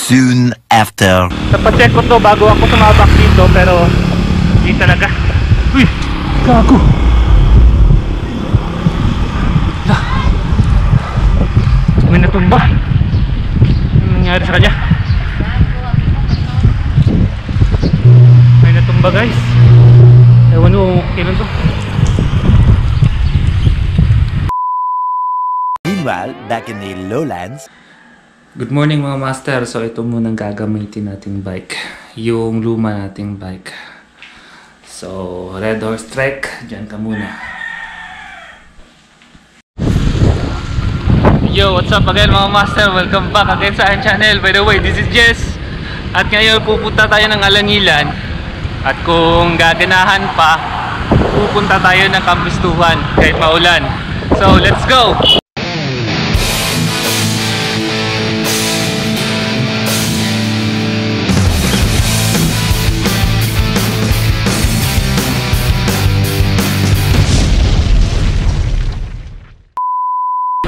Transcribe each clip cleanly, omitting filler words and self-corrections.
soon after. Napacheck ko to bago ako sumabak dito pero hindi talaga. Uy! Gago! May natumba. Anong nangyari sa kanya? May natumba guys. Ewan mo, kailan to? Meanwhile, back in the lowlands. Good morning mga master. So ito munang gagamitin nating bike. Yung luma nating bike. So Red Horse Trek, dyan ka muna. Yo, what's up again mga master? Welcome back again sa aking channel. By the way, this is Jess. At ngayon pupunta tayo ng Alangilan. At kung gaganahan pa, pupunta tayo ng Kampistuhan kahit maulan. So let's go!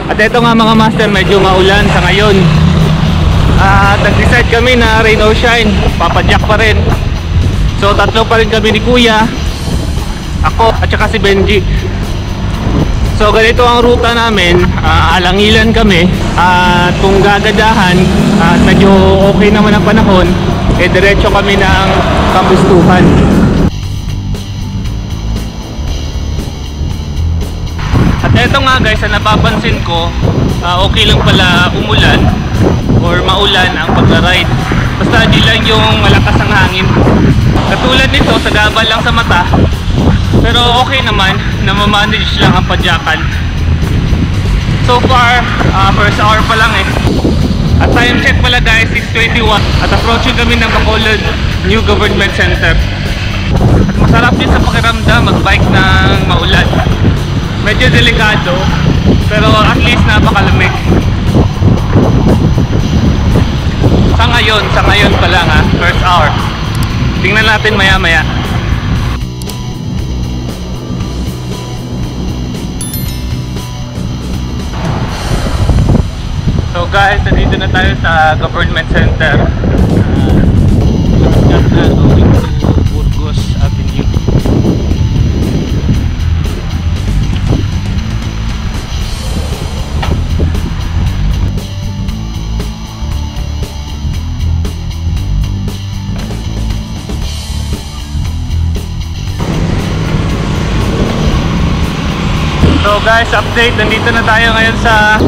At ito nga mga master, medyo maulan sa ngayon. Nag-decide kami na rain or shine, papadyak pa rin. So tatlo pa rin kami ni Kuya, ako at saka si Benji. So ganito ang ruta namin, Alangilan kami. At kung gagadahan at medyo okay naman ang panahon, diretso kami ng Kampistuhan. At eto nga guys, napapansin ko, okay lang pala umulan or maulan ang pagla-ride. Basta di lang yung malakas ang hangin. Katulad nito, sagabal lang sa mata. Pero okay naman, namamanage lang ang padyakan. So far, first hour pa lang eh. At time check pala guys, 6:21. At approaching kami ng Bacolod New Government Center. At masarap din sa pakiramdam magbike ng maulan. Medyo delikado, pero at least napakalamig. Sa ngayon pa lang first hour. Tingnan natin maya maya. So guys, nandito na tayo sa Government Center. Going to Burgos Avenue. So guys, update, nandito na tayo ngayon sa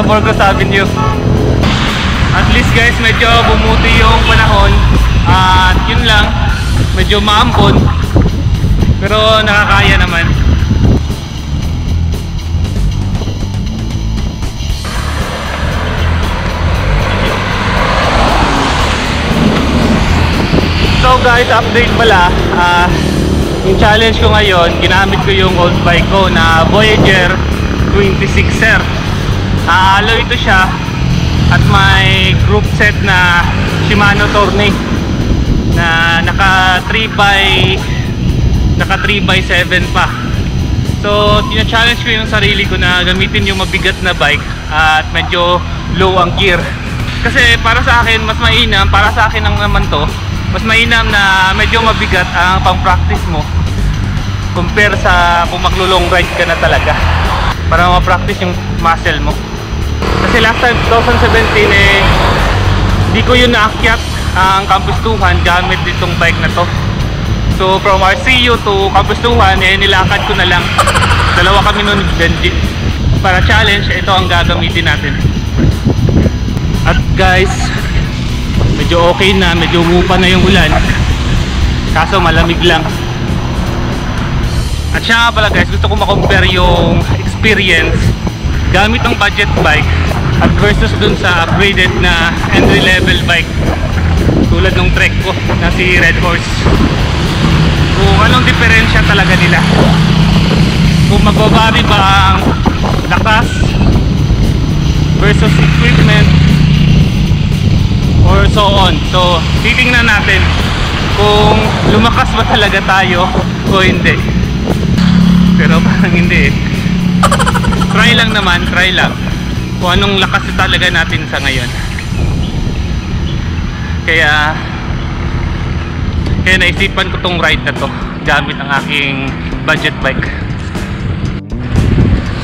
Burgos Avenue. At least guys, medyo bumuti yung panahon. At yun lang, medyo maambon, pero nakakaya naman. So guys, update pala, yung challenge ko ngayon, ginamit ko yung old bike ko na Voyager 26er. Alloy ito siya at may group set na Shimano Tourney na naka 3x7 pa. So tina-challenge ko yung sarili ko na gamitin yung mabigat na bike at medyo low ang gear. Kasi para sa akin, mas mainam, para sa akin lang naman to, mas mainam na medyo mabigat ang pang-practice mo compare sa kung maglo-long ride ka na talaga para ma-practice yung muscle mo. Kasi last time 2017 di ko yun naakyat ang Kampistuhan gamit ditong bike na to. So from RCU to Kampistuhan, nilakad ko na lang. Dalawa kami nun ni Benji. Para challenge, ito ang gagamitin natin. At guys, medyo okay na, medyo umupa na yung ulan, kaso malamig lang. At siya nga pala guys, gusto ko ma-compare yung experience gamit ang budget bike at versus dun sa upgraded na entry level bike tulad ng Trek ko na si Red Horse. Kung anong diferensya talaga nila, kung magbabari ba ang lakas versus equipment or so on. So titingnan natin kung lumakas ba talaga tayo o hindi. Pero parang hindi eh. Try lang naman, try lang kung anong lakas talaga natin sa ngayon. Kaya naisipan ko tong ride na to gamit ang aking budget bike.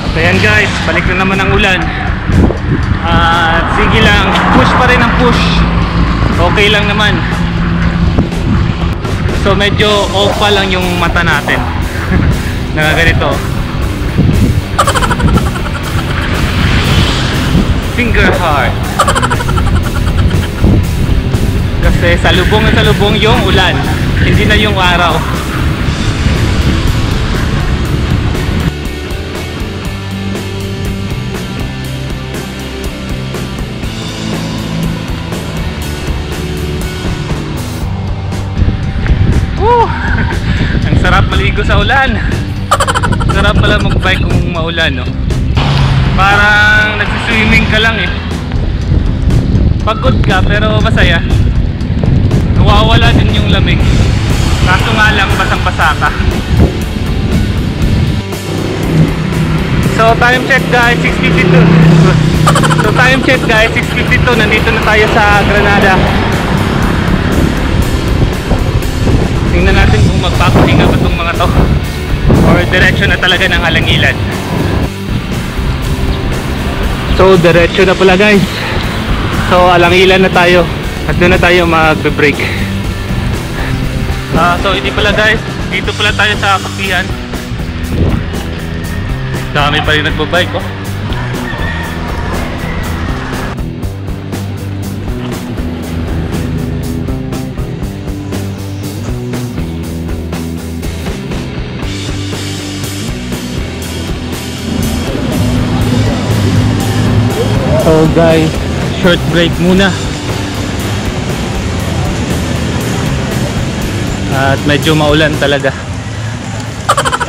At ayan guys, balik na naman ang ulan. At sige lang, push pa rin ang push. Okay lang naman. So medyo off pa lang yung mata natin. Nagaganito. Finger heart. Kasi salubong na salubong yung ulan, hindi na yung araw. Ang sarap maligo sa ulan. Sarap pala mag-bike kung maulan, no? Parang nagsiswimming ka lang eh. Pagod ka pero masaya. Nawawala din yung lamig. Kaso nga lang basang-basa ka. So time check guys, 6:52. So time check guys, 6:52. Nandito na tayo sa Granada. Tingnan natin kung magpapahinga ba itong mga to or direction na talaga ng Alangilan. So direction na pala guys. So Alangilan na tayo at doon na tayo mag-break. So hindi pala guys, dito pala tayo sa Kapihan. Dami pa rin nagbabike oh. So guys, short break muna. At medyo maulan talaga.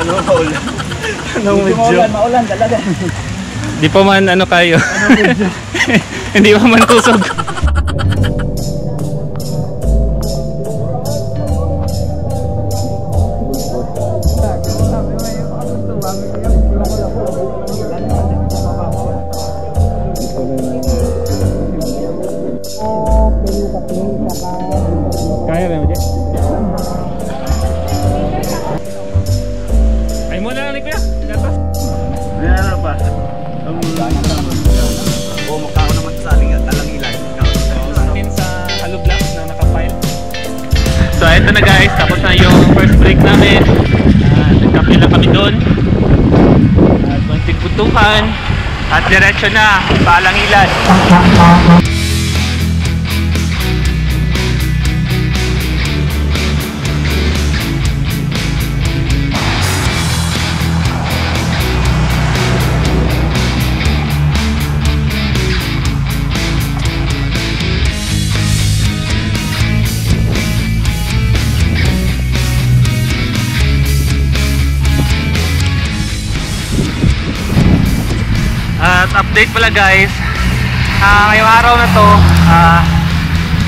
Ano maulan? Anong medyo? Maulan talaga. Di pa man ano kayo. Hindi pa man tusog. Kaya na mo dyan? Ay mo na lang ni Kuya. Gatas. Meron pa. Makao naman sa Alangilan. Sa Halo Black na nakapile. So ito na guys, tapos na yung first break namin. Nagkape lang kami doon. At konting putukan. At diretso na sa Alangilan. At update pala guys, ngayong araw na to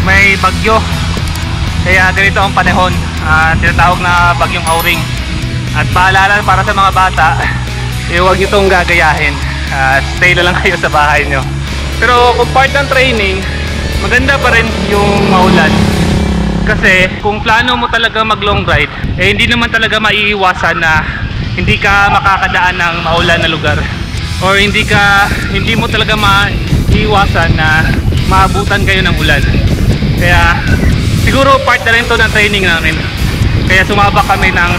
may bagyo, kaya ganito ang panahon, tinatawag na bagyong Auring. At paalala para sa mga bata, huwag nyo itong gagayahin, stay na lang kayo sa bahay nyo. Pero kung part ng training, maganda pa rin yung maulan, kasi kung plano mo talaga mag long ride, hindi naman talaga maiiwasan na hindi ka makakadaan ng maulan na lugar. Or hindi mo talaga maiiwasan na maabutan kayo ng ulan. Kaya siguro part na rin to ng training namin. Kaya sumabak kami ng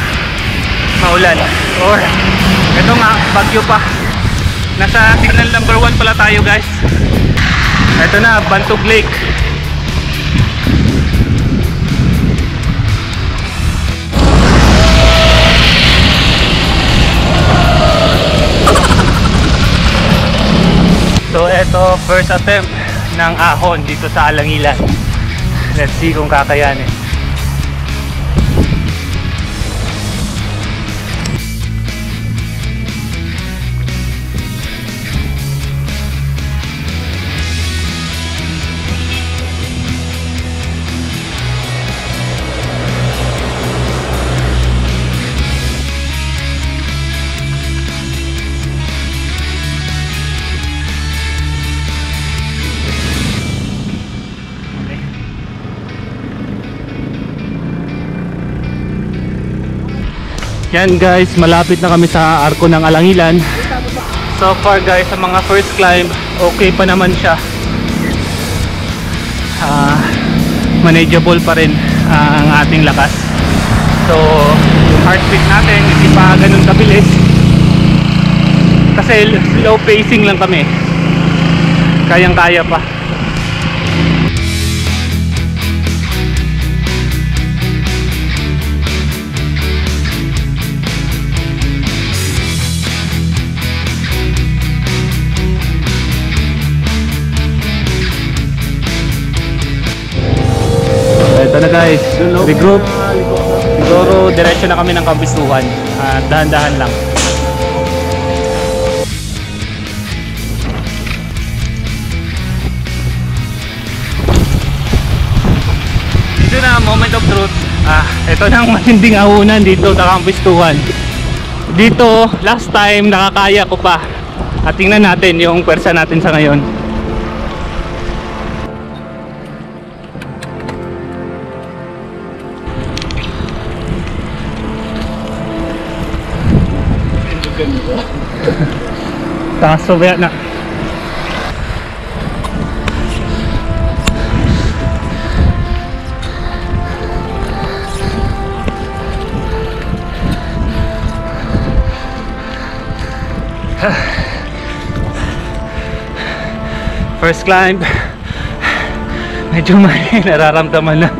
maulan. Or ito nga, bagyo pa. Nasa signal number 1 pala tayo guys. Ito na, Bantog Lake. So eto, first attempt ng ahon dito sa Alangilan. Let's see kung kakayanin. Yan guys, malapit na kami sa Arko ng Alangilan. So far guys, sa mga first climb, okay pa naman siya. Manageable pa rin ang ating lakas. So yung heartbeat natin hindi pa ganun kabilis kasi slow pacing lang kami, kayang kaya pa. Ito na guys, regroup. Siguro diretso na kami ng Kampistuhan. Dahan-dahan lang. Ito na, moment of truth. Ito na ang matinding ahunan dito sa Kampistuhan. Dito, last time nakakaya ko pa. At tingnan natin yung pwersa natin sa ngayon. Kaso kaya na first climb, medyo may nararamdaman na.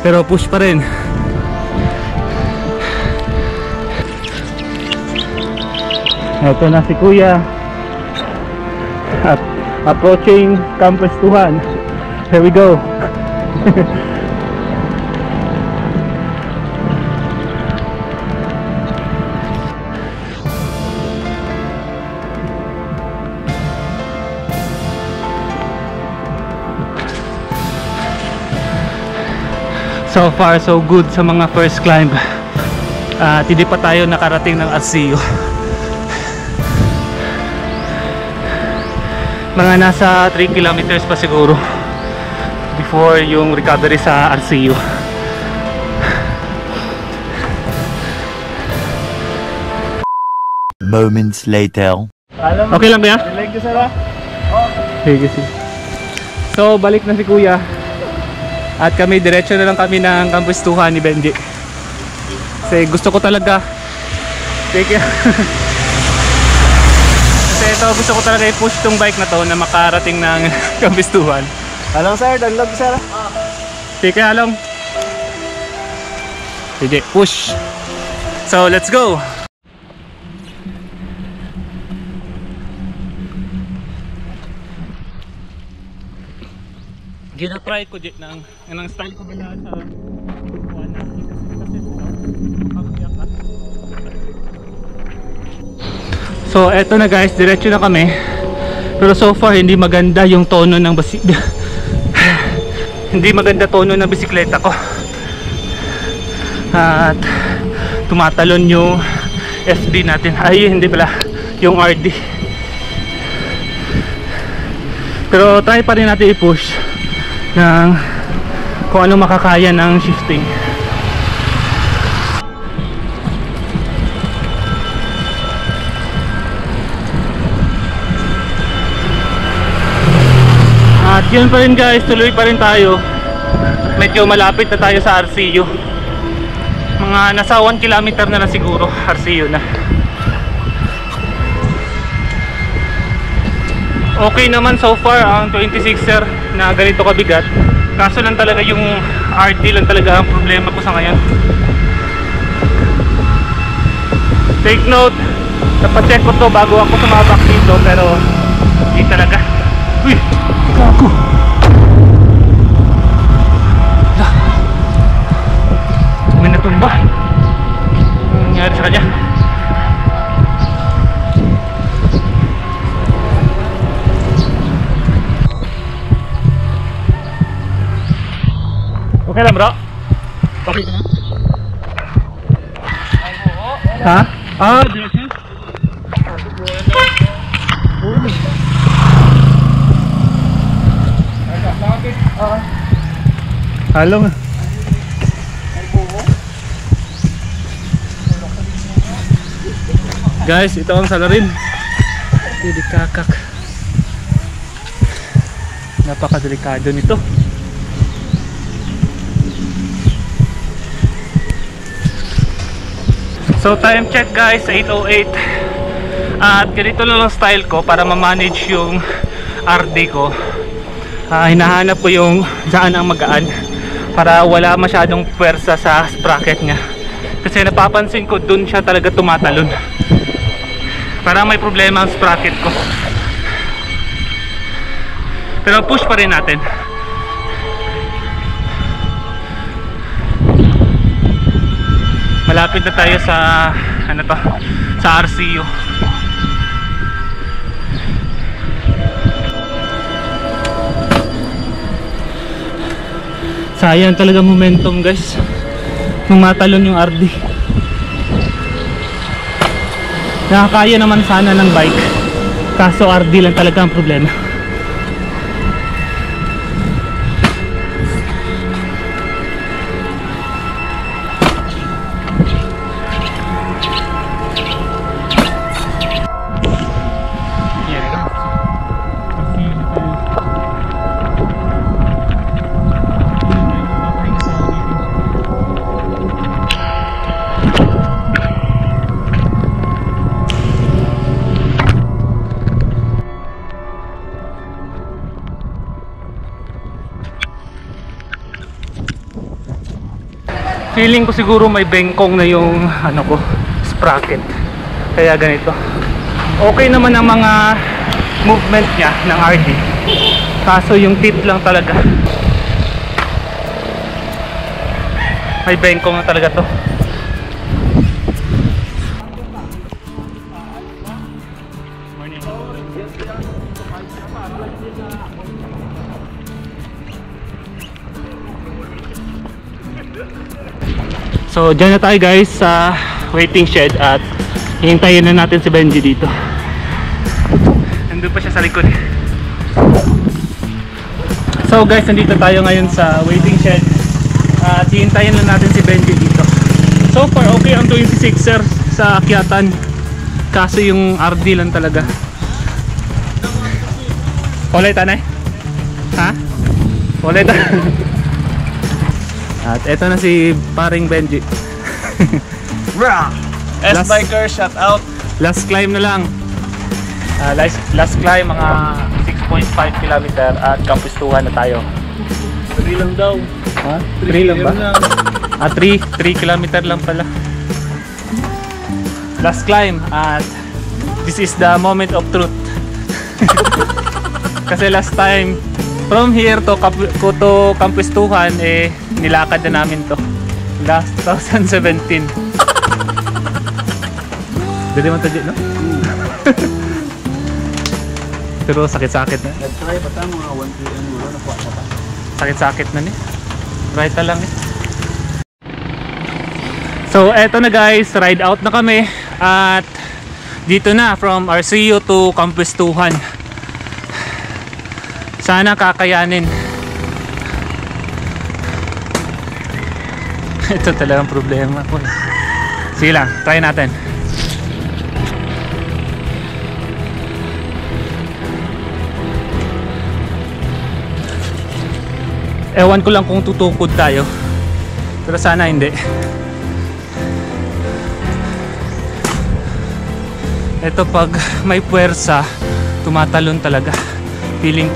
Pero push pa rin. Ito na si Kuya at approaching Kampistuhan. Here we go. So far so good sa mga first climb. Hindi pa tayo nakarating ng Arcillo. Mga nasa 3 kilometers pa siguro before yung recovery sa Arcillo. Moments later. Okay lang ba ya? Like ko sara? Sige. So balik na si Kuya. At kami, diretso na lang kami ng Kampistuhan ni Benji. Kasi gusto ko talaga kasi ito, gusto ko talaga i-push tong bike na to na makarating ng Kampistuhan. Alang sir, danlog sir. Sige, along. Sige, push. So, let's go. Gina-try ko din ng style ko ba na sa buwan na kasi makakayak ka. So eto na guys, diretso na kami. Pero so far hindi maganda yung tono ng hindi maganda tono ng bisikleta ko. At tumatalon yung FD natin. Ay hindi pala, yung RD. Pero try pa rin natin i-push ng kung ano makakaya ng shifting. At yun pa rin guys, tuloy pa rin tayo. Medyo malapit na tayo sa Arcillo. Mga nasa 1 kilometer na lang siguro, Arcillo na. Okay naman so far ang 26er na ganito kabigat. Kaso lang talaga yung RD lang talaga ang problema ko sa ngayon. Take note, napacheck ko to bago ako sumabak dito, pero hindi talaga. Uy! Gago! May natumba. Ano nangyari sa kanya? Okay lang bro? Okay ka na? Ha? Ah, direction? Halong. Guys, ito ang salarin. Kakak. Napakadelikado nito. So time check guys, 8:08. At ganito lang ang style ko para ma-manage yung RD ko. Hinahanap ko yung saan ang magaan para wala masyadong puwersa sa sprocket niya. Kasi napapansin ko dun siya talaga tumatalon. Para may problema ang sprocket ko. Pero push pa rin natin. Malapit na tayo sa ano to, sa RCU. Sayang talaga momentum guys nung matalon yung RD. Nakakaya naman sana ng bike, kaso RD lang talaga ang problema. Feeling ko siguro may bengkong na yung ano ko, sprocket. Kaya ganito. Okay naman ang mga movement niya ng RD. Kaso yung tip lang talaga. May bengkong na talaga to. So dyan na tayo guys sa waiting shed at hihintayin na natin si Benji dito. Nandun pa siya sa likod. So guys, nandito tayo ngayon sa waiting shed at hihintayin na natin si Benji dito. So far okay ang 26er sa akyatan, kaso yung RD lang talaga. Ulay tanay? Ha? Ulay tanay? At eto na si paring Benji. S-Biker, shout out. Last climb na lang. Last climb, mga 6.5 km at kampistuhan na tayo. 3 lang daw. Ha? 3 lang ba? 3 km lang pala. Last climb at this is the moment of truth. Kasi last time from here to kampistuhan nilakad na namin to last 2017. Dali man tayo, no? Pero sakit-sakit na. Nag-try pa tayo mga 1 PM muna na po. Sakit-sakit na ni. Right na lang eh. So eto na guys, ride out na kami at dito na from RCU to kampistuhan. Sana kakayanin. Ito talagang problema ko. Sige lang, try natin. Ewan ko lang kung tutukod tayo, pero sana hindi. Ito pag may puwersa, tumatalon talaga. Feeling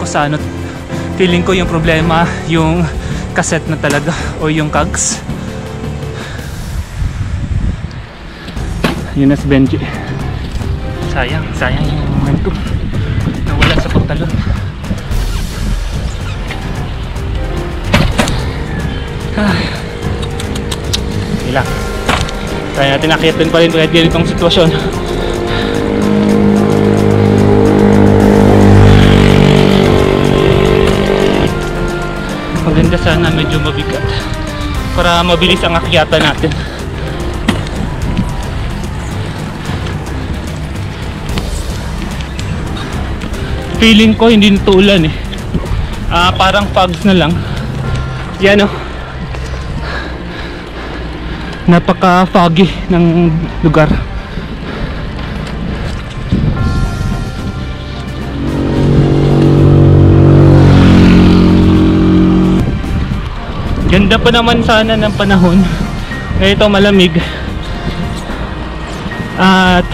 ko yung problema yung cassette na talaga o yung cogs. Yun na si Benji. Sayang yung momentum. Nawala sa pagtalon. Ilang. Kaya natin nakitin pa rin kahit ganitong sitwasyon. Maganda sana medyo mabigat para mabilis ang akyatan natin. Feeling ko hindi nito ulan eh. parang fogs na lang. Yan oh. Napaka foggy ng lugar. Ganda pa naman sana ng panahon. Ito malamig. At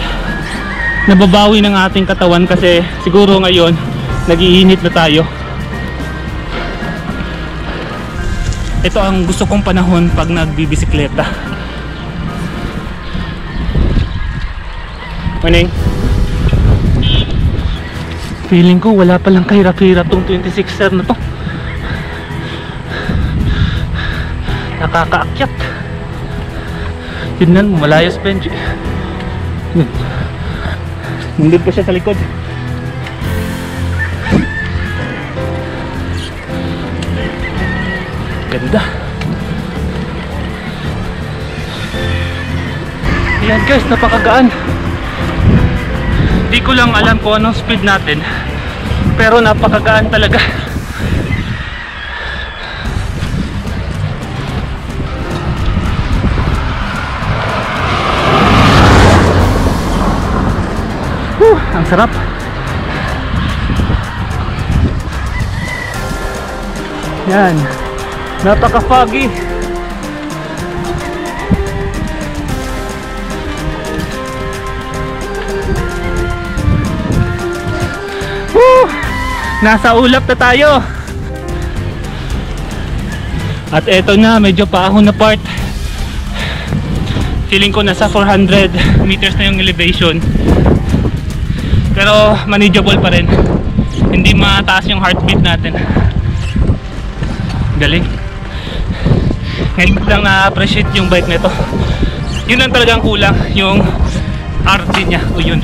nababawi ng ating katawan kasi siguro ngayon nag-iinit na tayo. Ito ang gusto kong panahon pag nagbibisikleta. Morning. Feeling ko wala palang kahirap-hirap tong 26er na to. Nakakaakyat. Yun lang, malayos Benji. Yun. Nandun pa siya sa likod. Ganda. Ayan guys, napakagaan. Di ko lang alam kung anong speed natin, pero napakagaan talaga. Ang sarap. Yan. Napaka-foggy. Woo! Nasa ulap na tayo. At eto na, medyo paahon na part. Feeling ko nasa 400 meters na yung elevation. Pero manageable pa rin. Hindi mataas yung heartbeat natin. Galing. Ngayon lang na-appreciate yung bike nito. Yun lang talagang kulang, yung RT niya. O yun.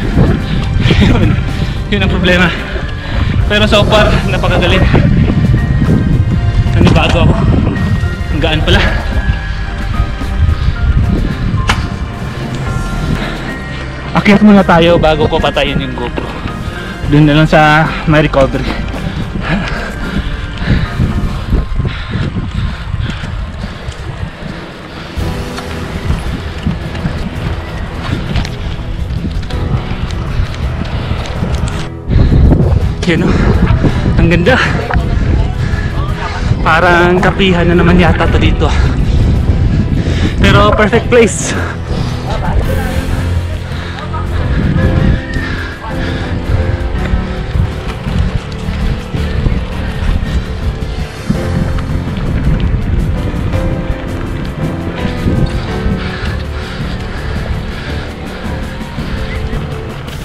Yun ang problema. Pero so far, napakagaling. Nanibago ako. Ang gaan pala. Akyat muna tayo bago ko patayin yung GoPro. Doon na lang sa my recovery. Yan o. Ang ganda. Parang kapihan na naman yata to dito. Pero perfect place.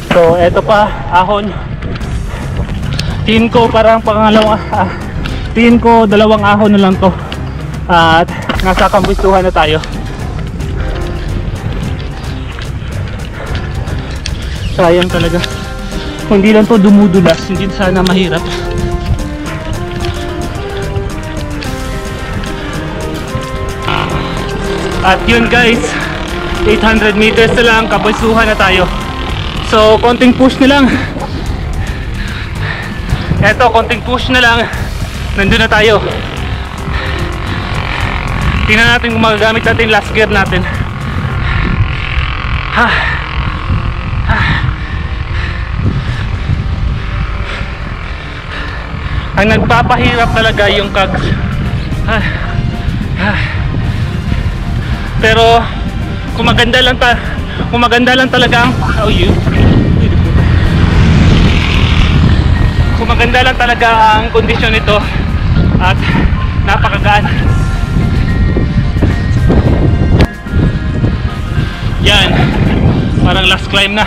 So eto pa, ahon. Tingin ko parang pangalawang tingin ko dalawang ahon na lang to. At nasa kambustuhan na tayo. Sayang talaga. Kung hindi lang to dumudulas, hindi sana mahirap. At yun guys, 800 meters na lang, kambustuhan na tayo. So, konting push na lang. Eto, konting push na lang. Nandun na tayo. Tingnan natin kung magagamit natin last gear natin. Ang nagpapahirap talaga yung cogs. Pero kung maganda lang talaga ang kung maganda lang talaga ang kondisyon nito at napakagaan. Yan, parang last climb na.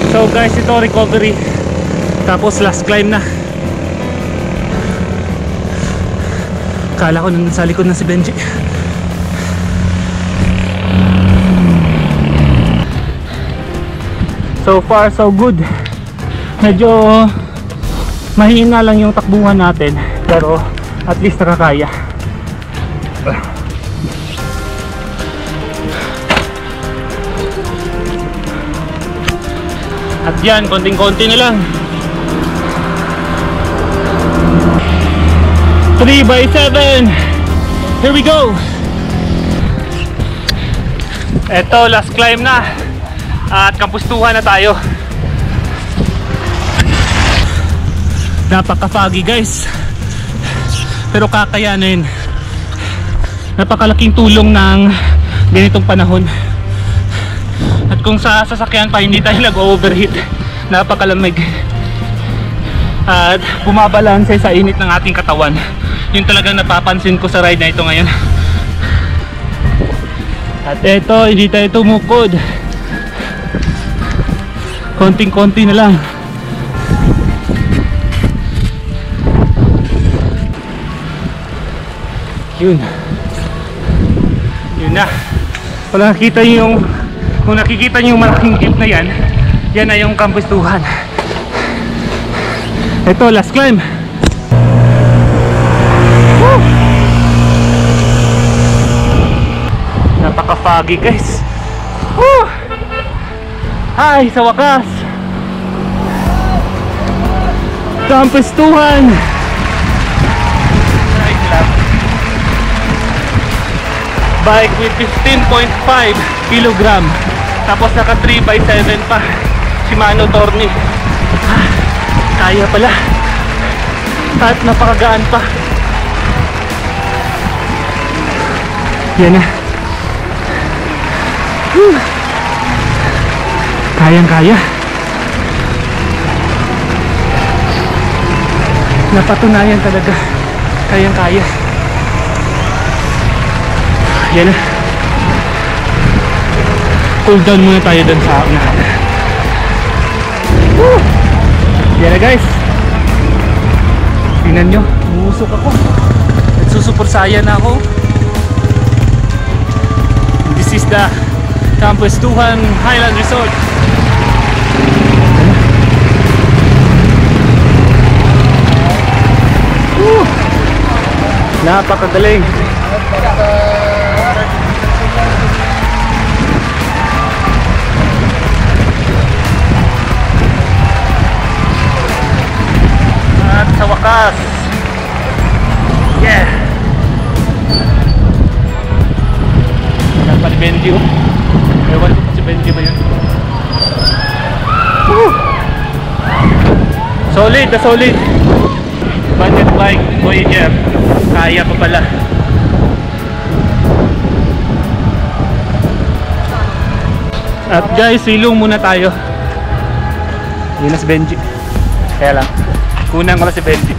So guys, ito recovery. Tapos last climb na. Kala ko nasa likod na si Benji. So far so good. Medyo mahina lang yung takbuhan natin, pero at least nakakaya. At yan, konting-konti na lang. 3x7. Here we go. Eto, last climb na. At kapustuhan na tayo. Napaka-foggy guys, pero kakayanin. Napakalaking tulong ng ganitong panahon. At kung sa sasakyan pa hindi tayo nag-overheat, napakalamig at bumabalanse sa init ng ating katawan. Yun talagang napapansin ko sa ride na ito ngayon. At ito, hindi tayo tumukod. Konting-konti na lang. Yun na. Kung nakikita nyo yung malaking gate na yan, yan na yung kampustuhan. Ito, last climb. Woo! Napaka-foggy guys. Woo! Ay, sa wakas, kampustuhan. Bike with 15.5 kilogram. Tapos naka 3x7 pa. Shimano Tourney. Kaya pala. At napakagaan pa. Yan na. Kayang-kaya. Napatunayan talaga. Kayang-kaya. Yan na. Cool down muna tayo dun sa unahan. Yan na guys. Tingnan nyo, umusok ako. Nagsusupursaya na ako. This is the Kampustuhan Highland Resort. Napakagaling. At sa wakas, yeah, wala pa ni Benji. Ewan ko pa si Benji ba yun. Solid na solid. Budget bike, Voyager. Kaya pa pala. At guys, silong muna tayo. Yun na si Benji. Kaya lang, kunan ko na si Benji.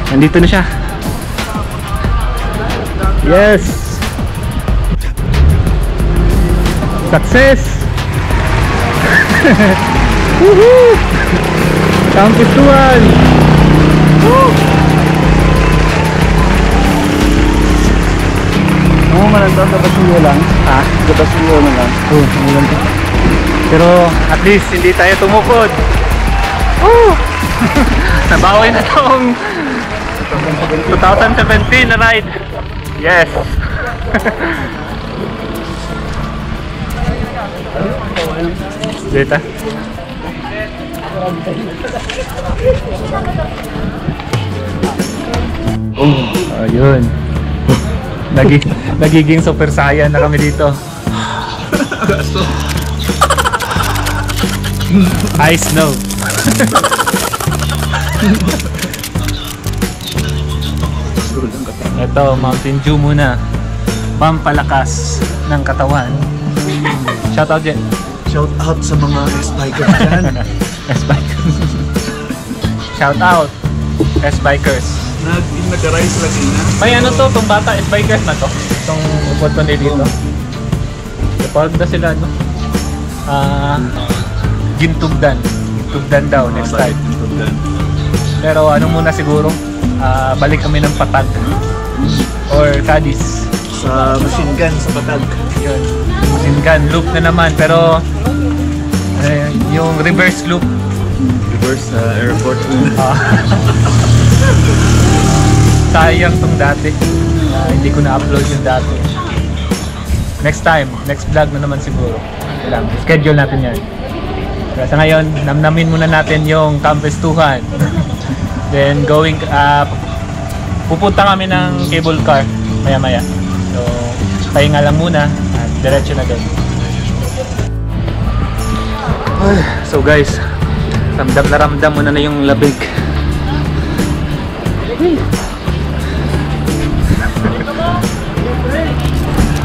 Nandito na siya. Yes! Success! Woohoo! Kampustuhan! Woo! Oo, malantang kapasuyo lang. Ha? Kapasuyo na lang. Oo, malantang. Pero at least hindi tayo tumukod. Oh! Nabawi na tong 2017 na ride. Yes! Dita? Oh, ayun. Nagiging super saiyan na kami dito. I snow. Ito, Mountain Dew muna. Pampalakas ng katawan. Shout out dyan. Shout out sa mga S-bikers dyan. S-bikers. Shout out S-bikers. Nag-rise lang na. May ano to, itong bata S-bikers na to. Itong upod to dito. Kapag na sila, no? Gintugdan. Gintugdan daw next time. Pero ano muna siguro, balik kami ng Patag. or Cadiz. Sa machine gun sa Patag. Yun. Singan, loop na naman. Pero yung reverse loop. Reverse sa airport. Sayang tong dati. Hindi ko na-upload yung dati. Next time, next vlog na naman siguro. Lang, schedule natin yan. Pero sa ngayon, namnamin muna natin yung Campestuhan. Then going pupunta kami ng cable car maya-maya. So, pahinga lang muna at diretso na doon. So guys, ramdam na ramdam mo na yung labig.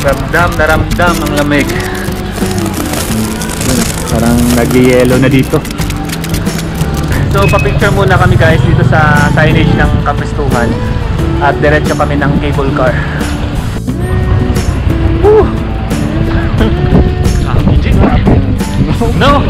Ramdam na ramdam ang lamig. Parang nag-yellow na dito. So pa-picture muna kami guys dito sa signage ng Campestuhan. At diretso kami ng cable car. Woo! No!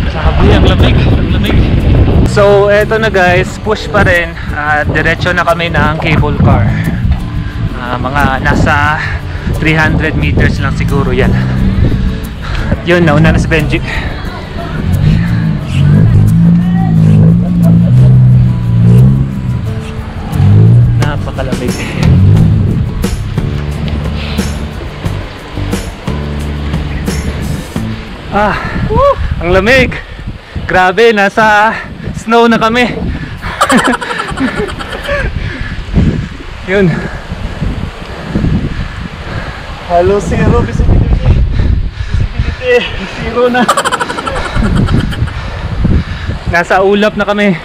Sabi ang lamig, ang lamig. So eto na guys, push pa rin at diretso na kami ng cable car. Mga nasa 300 meters lang siguro yan. At yun, nauna na si Benji. Napakalamig. Ang lamig. Grabe, nasa snow na kami. Yun. Hello, zero visibility. Zero na. Nasa ulap na kami.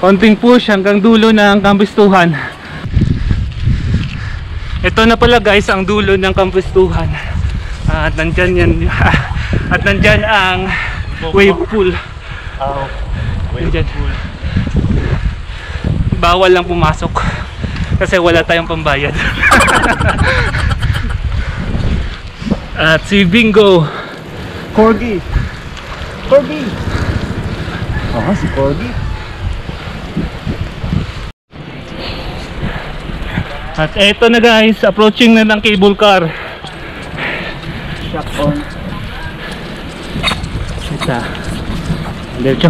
Konting push hanggang dulo ng Campestuhan. Ito na pala guys ang dulo ng Campestuhan. At nandyan yan. At nandyan ang wave pool. Wave pool. Bawal lang pumasok kasi wala tayong pambayad. At si Bingo. Corgi. Corgi. Si Corgi. At eto na guys, approaching na ng cable car. Shock on. Isa. Diretso.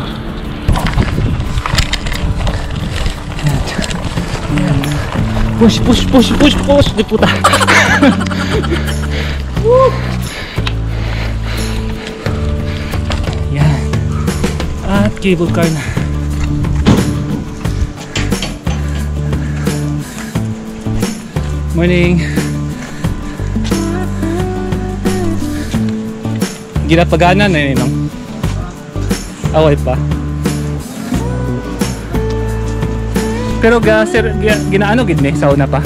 Push, push, push, push, push. Di puta. Yan. At cable car na. Morning. Ginapagana na yun, no? Away pa. Pero ginaano gid ni sauna pa.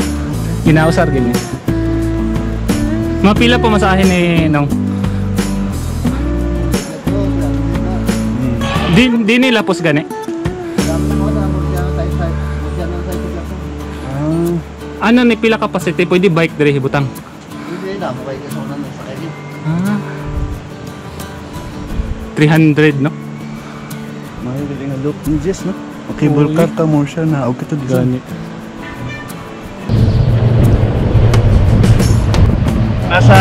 Ginausar gid ni. Mapila pa masahe ni nong. Di nila pos gani. Ano ni pila capacity pwede bike dire hibutang. Hindi na mo kay sauna sa kanya. 300 no? May biling nga loop ni Jess, no? Cable car ka mo siya na og kito Gani. Nasa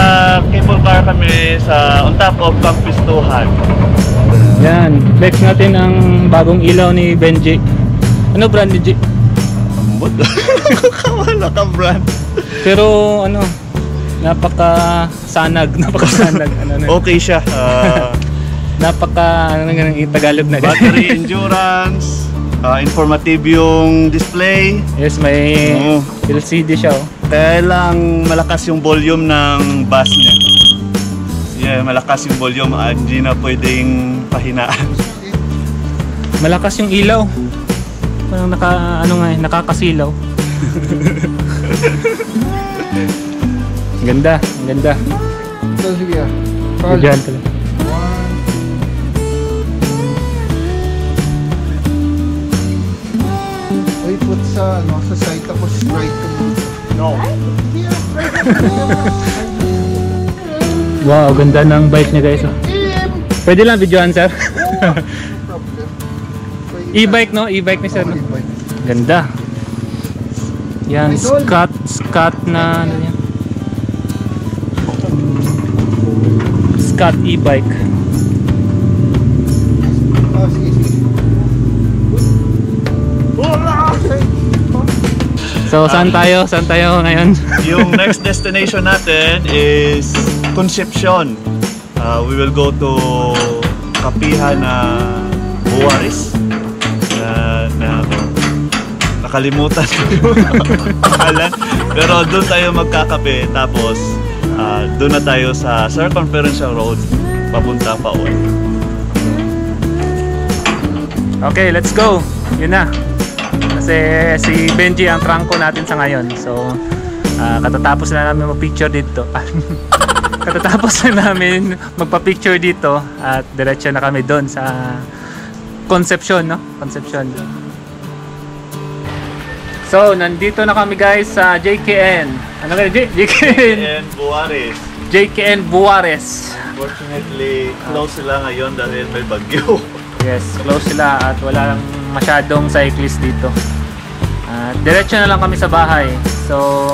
cable car kami sa on top of Campestuhan. Yan, flex natin ang bagong ilaw ni Benji. Ano brand ni Benji? Ambot. Wala ka brand. Pero ano, napakasanag. Okay siya. Napaka ano nga ng Tagalog na Battery endurance, informative yung display. Yes, may LCD siya oh. Kaya lang malakas yung volume ng bass niya. Yeah, malakas yung volume at hindi na pwedeng pahinaan. Malakas yung ilaw. Parang nakakasilaw. Ganda, ganda. So, sige. Diyan pala. Put sa side tapos straight to. No. Yeah. Wow, ganda ng bike niya guys. Oh. Pwede lang videoan sir. E-bike no? E-bike ni sir no? Ganda. Yan, Scott na ano yan? Scott e-bike. So saan tayo? Saan tayo ngayon? Yung next destination natin is Concepcion. We will go to kapihan na Buares. Nakalimutan ko yung pangalan. Pero doon tayo magkakape. Tapos doon na tayo sa Circumferential Road papunta pa uwi. Okay, let's go. Yun na. Kasi si Benji ang trangko natin sa ngayon. So, katatapos na namin mag-picture dito. Katatapos na namin magpa-picture dito at diretso na kami doon sa Concepcion, no? Concepcion. So, nandito na kami guys sa JKN. Ano kaya? JKN Buares. JKN Buares. Unfortunately, close sila ngayon dahil may bagyo. Yes, close sila at wala lang masyadong cyclist dito. Diretso na lang kami sa bahay. So,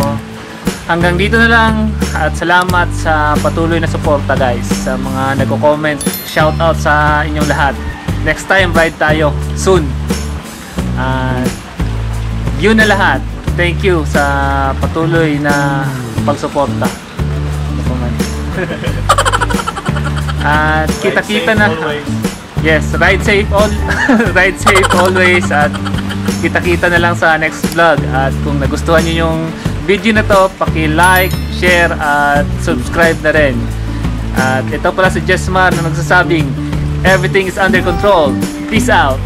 hanggang dito na lang at salamat sa patuloy na suporta guys. Sa mga nagko-comment, shout out sa inyong lahat. Next time ride tayo soon. Yun na lahat. Thank you sa patuloy na pagsuporta. At kita-kita na. Yes, ride safe ride safe always at kita-kita na lang sa next vlog. At kung nagustuhan niyo yung video na to, paki-like, share at subscribe na rin. At ito pala si Jesmar na nagsasabing everything is under control. Peace out.